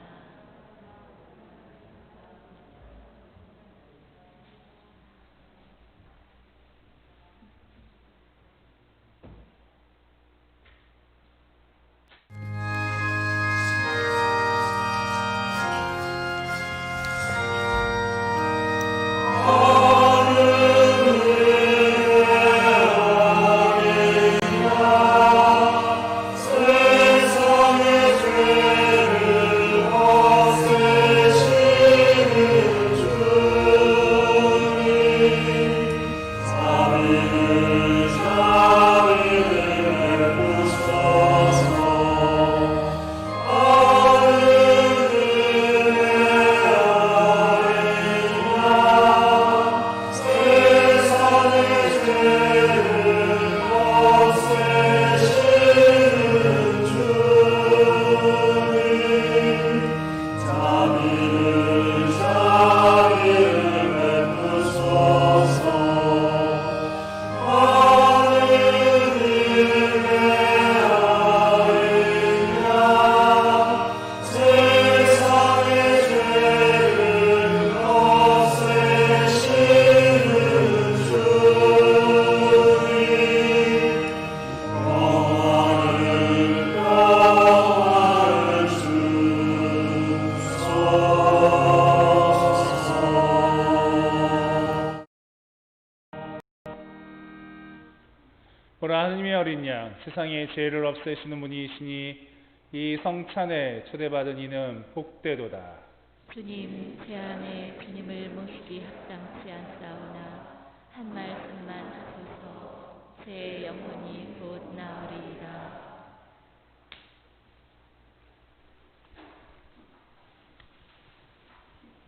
보라 하느님의 어린 양 세상의 죄를 없애시는 분이시니 이 성찬에 초대받은 이는 복되도다. 주님, 제 안에 주님을 모시기 합당치 않사오나 한 말씀만 하소서. 제 영혼이 곧 나으리이다.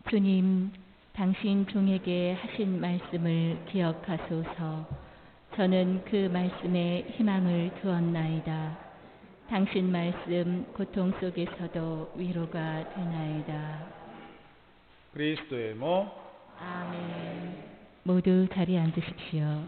주님, 당신 종에게 하신 말씀을 기억하소서. 저는 그 말씀에 희망을 두었나이다. 당신 말씀 고통 속에서도 위로가 되나이다. 그리스도의 몸. 아멘. 모두 자리에 앉으십시오.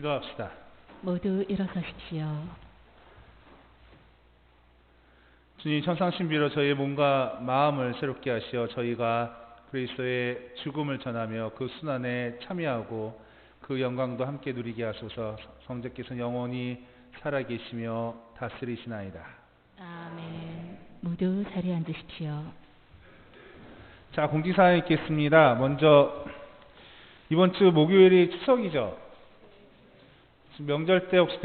기도합시다. 모두 일어서십시오. 주님, 천상신비로 저희의 몸과 마음을 새롭게 하시어 저희가 그리스도의 죽음을 전하며 그 순환에 참여하고 그 영광도 함께 누리게 하소서. 성자께서 영원히 살아계시며 다스리시나이다. 아멘. 모두 자리에 앉으십시오. 자, 공지사항 있겠습니다. 먼저 이번 주 목요일이 추석이죠. 지금 명절 때 혹시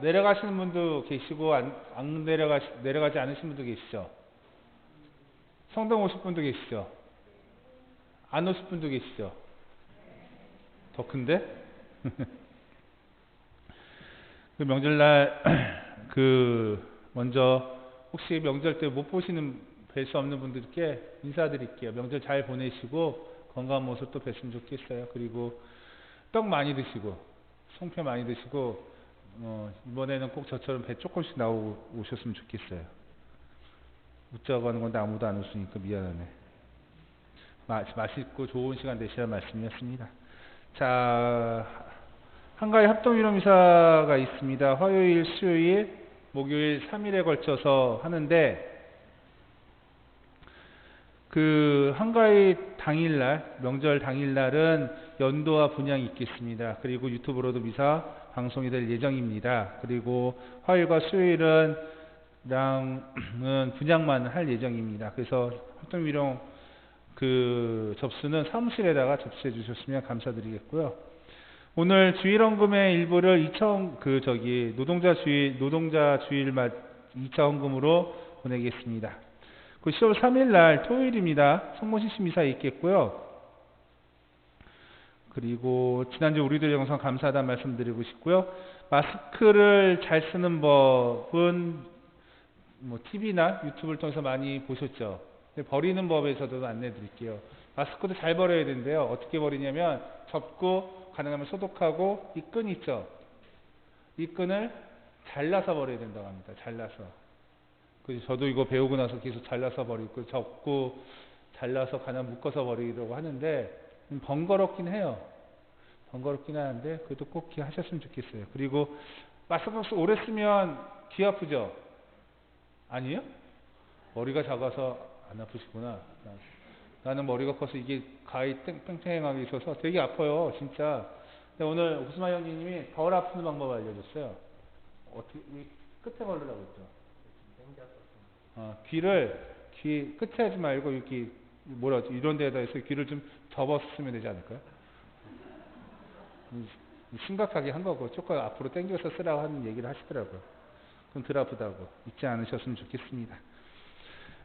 내려가시는 분도 계시고 안 내려가지 않으신 분도 계시죠? 성당 오실 분도 계시죠? 안 오실 분도 계시죠? 더 큰데? 그 명절날 먼저 혹시 명절 때 못 보시는 뵐 수 없는 분들께 인사드릴게요. 명절 잘 보내시고 건강한 모습 또 뵀으면 좋겠어요. 그리고 떡 많이 드시고 송편 많이 드시고 이번에는 꼭 저처럼 배 조금씩 나오고 오셨으면 좋겠어요. 웃자고 하는 건데 아무도 안 웃으니까 미안하네. 맛있고 좋은 시간 되시라 말씀이었습니다. 자, 한가위 합동위로미사가 있습니다. 화요일, 수요일, 목요일 3일에 걸쳐서 하는데 그 한가위 당일날, 명절 당일날은 연도와 분향이 있겠습니다. 그리고 유튜브로도 미사 방송이 될 예정입니다. 그리고 화요일과 수요일은 분향만 할 예정입니다. 그래서 합동위로 접수는 사무실에다가 접수해 주셨으면 감사드리겠고요. 오늘 주일헌금의 일부를 노동자 주일 2차 헌금으로 보내겠습니다. 그 10월 3일 날 토요일입니다. 성모신신 미사 있겠고요. 그리고 지난주 우리들 영상 감사하다는 말씀드리고 싶고요. 마스크를 잘 쓰는 법은 TV나 유튜브를 통해서 많이 보셨죠. 버리는 법에서도 안내 드릴게요. 마스크도 잘 버려야 되는데요. 어떻게 버리냐면 접고 가능하면 소독하고 이 끈 있죠. 이 끈을 잘라서 버려야 된다고 합니다. 잘라서. 그래서 저도 이거 배우고 나서 계속 잘라서 버리고 접고 잘라서 가능하면 묶어서 버리려고 하는데 번거롭긴 해요. 번거롭긴 하는데 그래도 꼭 하셨으면 좋겠어요. 그리고 마스크 오래 쓰면 귀 아프죠? 아니에요? 머리가 작아서 안 아프시구나. 나는 머리가 커서 이게 가위 팽팽하게 있어서 되게 아파요, 진짜. 근데 오늘 오스마 형님이 덜 아픈 방법 알려줬어요. 어떻게 끝에 걸으라고 했죠? 귀 끝에 하지 말고 여기 이런 데다 해서 귀를 좀 접어 쓰면 되지 않을까요? 심각하게 한 거고 조금 앞으로 당겨서 쓰라고 하는 얘기를 하시더라고요. 그럼 덜 아프다고 잊지 않으셨으면 좋겠습니다.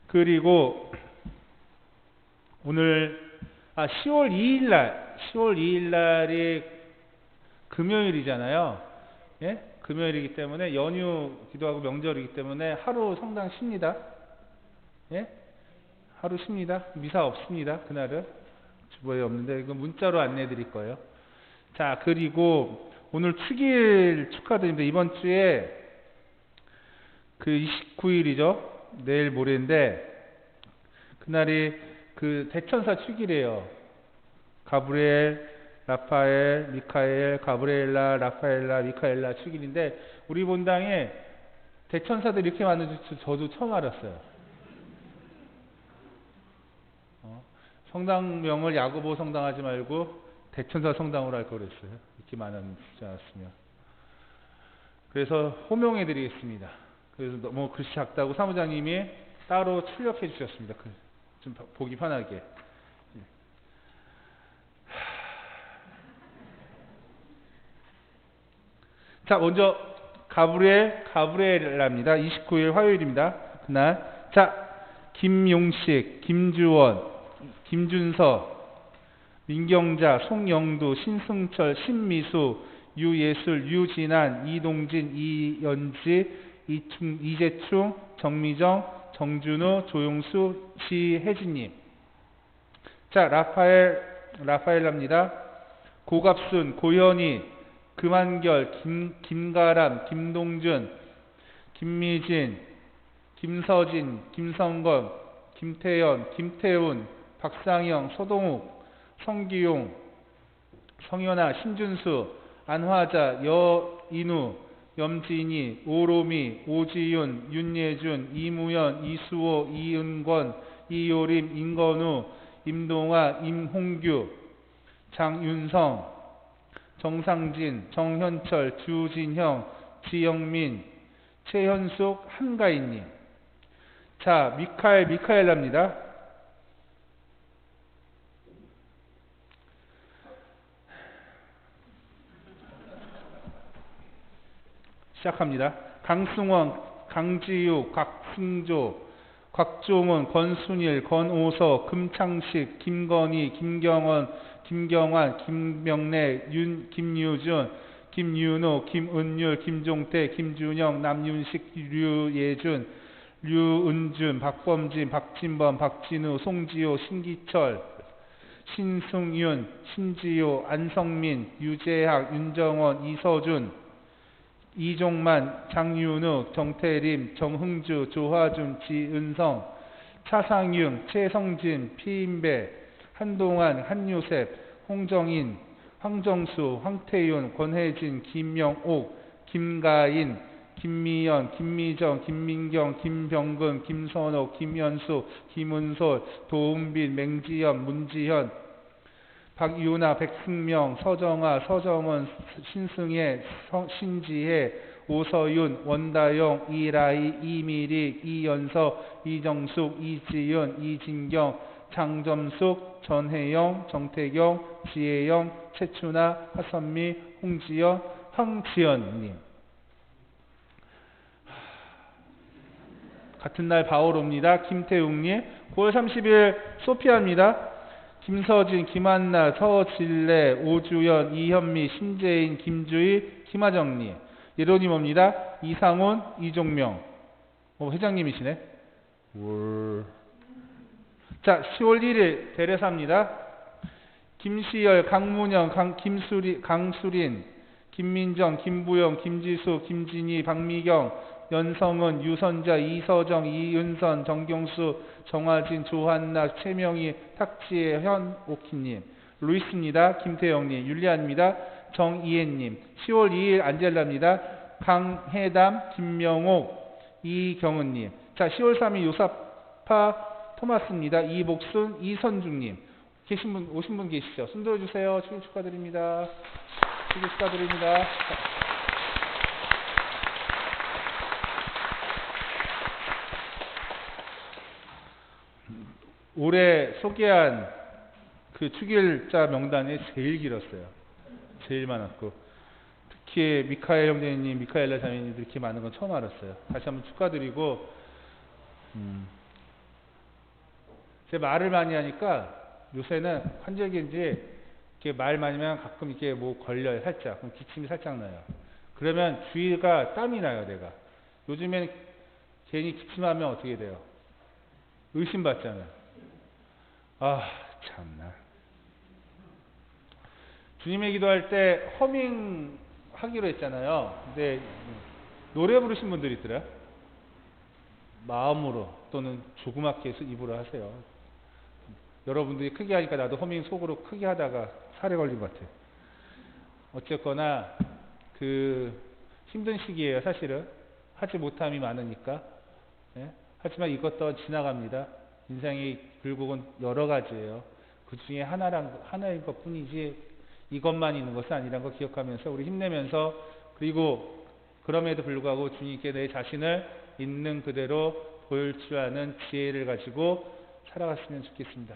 그리고 오늘 10월 2일 날이 금요일이잖아요. 예? 금요일이기 때문에 연휴기도 하고 명절이기 때문에 하루 성당 쉽니다. 예? 하루 쉽니다. 미사 없습니다. 그날은 주보에 없는데 이거 문자로 안내해 드릴 거예요. 자, 그리고 오늘 축일 축하드립니다. 이번 주에 29일이죠. 내일 모레인데 그날이 대천사 축일이에요. 가브리엘, 라파엘, 미카엘, 가브리엘라, 라파엘라, 미카엘라 축일인데 우리 본당에 대천사들이 이렇게 많은 줄 저도 처음 알았어요. 성당명을 야고보 성당 하지 말고 대천사 성당으로 할 걸 그랬어요. 이렇게 많은 줄 알았으면. 그래서 호명해 드리겠습니다. 그래서 너무 글씨 작다고 사무장님이 따로 출력해 주셨습니다. 좀 보기 편하게. 자, 먼저 가브리엘라입니다. 29일 화요일입니다. 그날. 자, 김용식, 김주원, 김준서, 민경자, 송영두, 신승철, 신미수, 유예술, 유진한, 이동진, 이연지, 이재충, 정미정, 정준우, 조용수, 시혜진님. 자, 라파엘라입니다. 고갑순, 고현희, 금한결, 김가람, 김동준, 김미진, 김서진, 김성건, 김태연, 김태훈, 박상영, 서동욱, 성기용, 성현아, 신준수, 안화자, 여인우, 염진희, 오로미, 오지윤, 윤예준, 이무연, 이수호, 이은권, 이요림, 임건우, 임동아, 임홍규, 장윤성, 정상진, 정현철, 주진형, 지영민, 최현숙, 한가인님. 자, 미카엘라입니다. 시작합니다. 강승원, 강지유, 곽승조, 곽종훈, 권순일, 권오서, 금창식, 김건희, 김경원, 김경환, 김명래, 김유준, 김윤호, 김은율, 김종태, 김준영, 남윤식, 류예준, 류은준, 박범진, 박진범, 박진우, 송지호, 신기철, 신승윤, 신지호, 안성민, 유재학, 윤정원, 이서준, 이종만, 장윤우, 정태림, 정흥주, 조화준, 지은성, 차상윤, 최성진, 피인배, 한동안, 한요셉, 홍정인, 황정수, 황태윤, 권혜진, 김명옥, 김가인, 김미연, 김미정, 김민경, 김병근, 김선옥, 김현수, 김은솔, 도은빈, 맹지연, 문지현, 박유나, 백승명, 서정아, 서정원, 신승혜, 신지혜, 오서윤, 원다영, 이라이, 이미리, 이연서, 이정숙, 이지윤, 이진경, 장점숙, 전혜영, 정태경, 지혜영, 최춘아, 하선미, 홍지연, 황지연님. 같은 날 바오로입니다. 김태웅님. 9월 30일 소피아입니다. 김서진, 김한나, 서진래, 오주연, 이현미, 신재인, 김주희, 김하정님. 예로니모입니다. 이상훈, 이종명. 회장님이시네. 자, 10월 1일 대례사입니다. 김시열, 강문영, 강수린, 김민정, 김부영, 김지수, 김진희, 박미경, 연성은, 유선자, 이서정, 이은선, 정경수, 정화진, 조한나, 최명희, 탁지혜, 현오키님. 루이스입니다. 김태영님. 율리안입니다. 정이혜님. 10월 2일 안젤라입니다. 강혜담, 김명옥, 이경은님. 자, 10월 3일 요사파 토마스입니다. 이복순, 이선중님. 오신 분 계시죠? 손 들어주세요. 축하드립니다. 축하드립니다. 올해 소개한 그 축일자 명단이 제일 길었어요. 제일 많았고, 특히 미카엘 형제님, 미카엘라 자매님들 이렇게 많은 건 처음 알았어요. 다시 한번 축하드리고, 제 말을 많이 하니까 요새는 환절기인지 이렇게 말 많이 하면 가끔 이렇게 뭐 걸려요, 살짝. 그럼 기침이 살짝 나요. 그러면 주위가 땀이 나요, 내가. 요즘엔 괜히 기침하면 어떻게 돼요? 의심받잖아요. 아, 참나. 주님의 기도할 때 허밍 하기로 했잖아요. 근데 노래 부르신 분들이 있더라. 마음으로 또는 조그맣게 해서 입으로 하세요. 여러분들이 크게 하니까 나도 허밍 속으로 크게 하다가 살에 걸린 것 같아요. 어쨌거나 그 힘든 시기예요. 사실은 하지 못함이 많으니까. 예? 하지만 이것도 지나갑니다. 인생의 굴곡은 여러 가지예요. 그 중에 하나인 것 뿐이지 이것만 있는 것은 아니라는 걸 기억하면서 우리 힘내면서, 그리고 그럼에도 불구하고 주님께 내 자신을 있는 그대로 보일 줄 아는 지혜를 가지고 살아갔으면 좋겠습니다.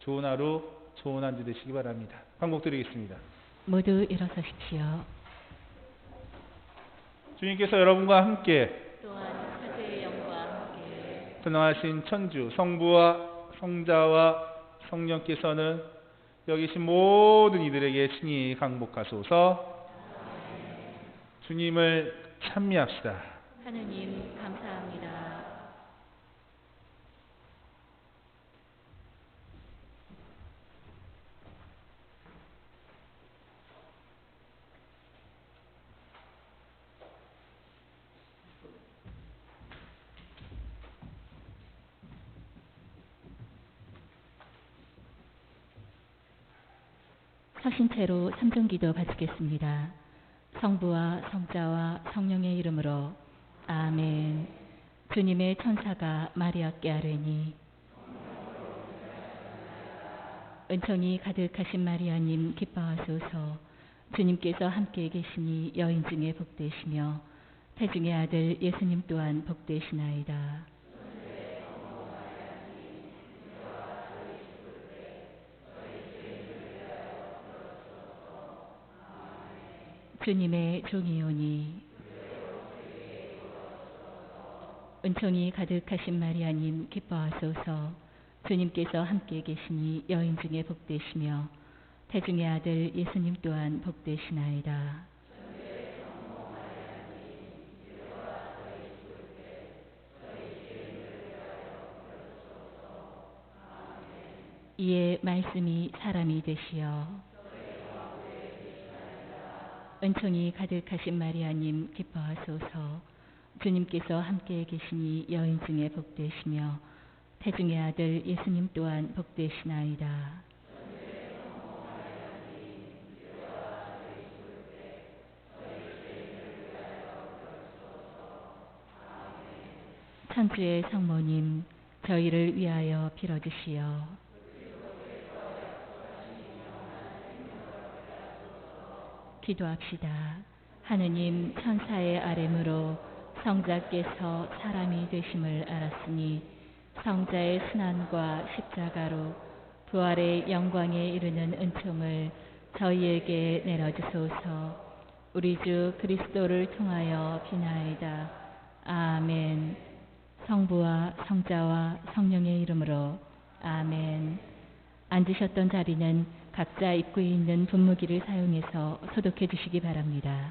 좋은 하루, 좋은 한 주 되시기 바랍니다. 한곡 드리겠습니다. 모두 일어서십시오. 주님께서 여러분과 함께 또한 사제의 영과 함께 전능하신 천주 성부와 성자와 성령께서는 여기 계신 모든 이들에게 친히 강복하소서. 주님을 찬미합시다. 하느님 감사합니다. 서신 채로 삼중기도 바치겠습니다. 성부와 성자와 성령의 이름으로 아멘. 주님의 천사가 마리아께 아뢰니 은총이 가득하신 마리아님 기뻐하소서. 주님께서 함께 계시니 여인 중에 복되시며 태중의 아들 예수님 또한 복되시나이다. 주님의 종이오니 은총이 가득하신 마리아님 기뻐하소서. 주님께서 함께 계시니 여인 중에 복되시며 태중의 아들 예수님 또한 복되시나이다. 이에 말씀이 사람이 되시어 은총이 가득하신 마리아님 기뻐하소서. 주님께서 함께 계시니 여인 중에 복되시며 태중의 아들 예수님 또한 복되시나이다. 천주의 성모님, 저희를 위하여 빌어주시오. 기도합시다. 하느님 천사의 아뢰므로 성자께서 사람이 되심을 알았으니 성자의 순환과 십자가로 부활의 영광에 이르는 은총을 저희에게 내려주소서. 우리 주 그리스도를 통하여 비나이다. 아멘. 성부와 성자와 성령의 이름으로 아멘. 앉으셨던 자리는 각자 입구에 있는 분무기를 사용해서 소독해 주시기 바랍니다.